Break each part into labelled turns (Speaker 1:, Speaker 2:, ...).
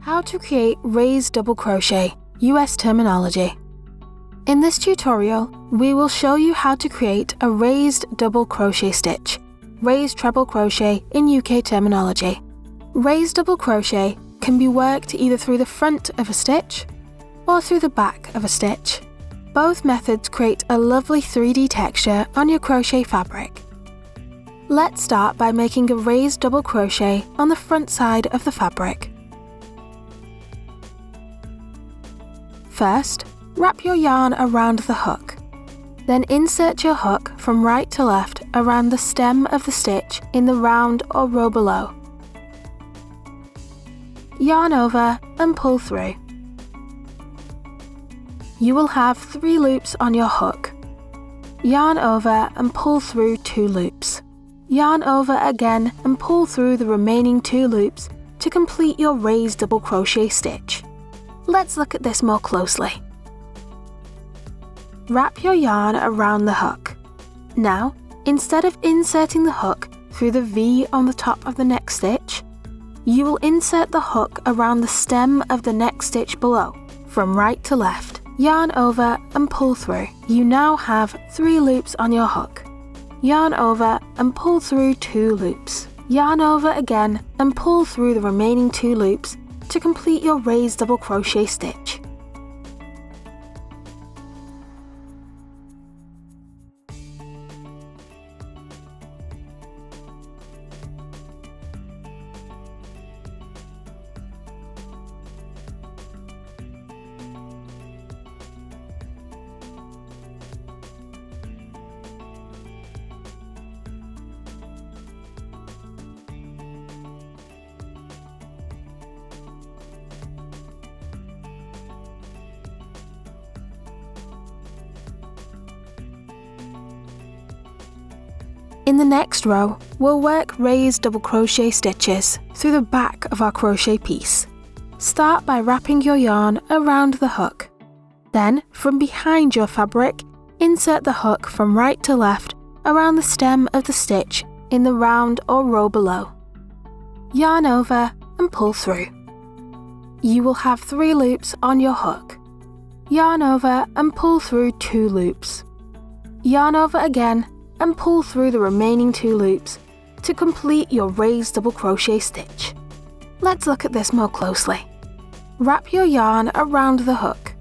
Speaker 1: How to create raised double crochet, US terminology. In this tutorial, we will show you how to create a raised double crochet stitch, raised treble crochet in UK terminology. Raised double crochet can be worked either through the front of a stitch or through the back of a stitch. Both methods create a lovely 3D texture on your crochet fabric. Let's start by making a raised double crochet on the front side of the fabric. First, wrap your yarn around the hook. Then insert your hook from right to left around the stem of the stitch in the round or row below. Yarn over and pull through. You will have 3 loops on your hook. Yarn over and pull through 2 loops. Yarn over again and pull through the remaining 2 loops to complete your raised double crochet stitch. Let's look at this more closely. Wrap your yarn around the hook. Now, instead of inserting the hook through the V on the top of the next stitch, you will insert the hook around the stem of the next stitch below, from right to left. Yarn over and pull through. You now have 3 loops on your hook. Yarn over and pull through 2 loops. Yarn over again and pull through the remaining 2 loops to complete your raised double crochet stitch. In the next row, we'll work raised double crochet stitches through the back of our crochet piece. Start by wrapping your yarn around the hook. Then, from behind your fabric, insert the hook from right to left around the stem of the stitch in the round or row below. Yarn over and pull through. You will have 3 loops on your hook. Yarn over and pull through 2 loops. Yarn over again and pull through the remaining 2 loops to complete your raised double crochet stitch. Let's look at this more closely. Wrap your yarn around the hook.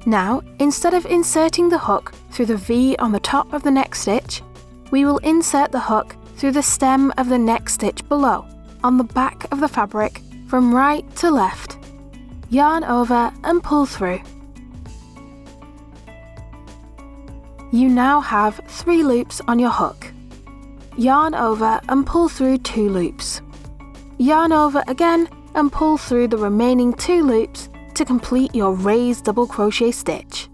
Speaker 1: Now, instead of inserting the hook through the V on the top of the next stitch, we will insert the hook through the stem of the next stitch below, on the back of the fabric from right to left. Yarn over and pull through. You now have 3 loops on your hook. Yarn over and pull through 2 loops. Yarn over again and pull through the remaining 2 loops to complete your raised double crochet stitch.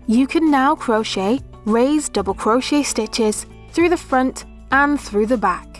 Speaker 1: You can now crochet raised double crochet stitches through the front and through the back.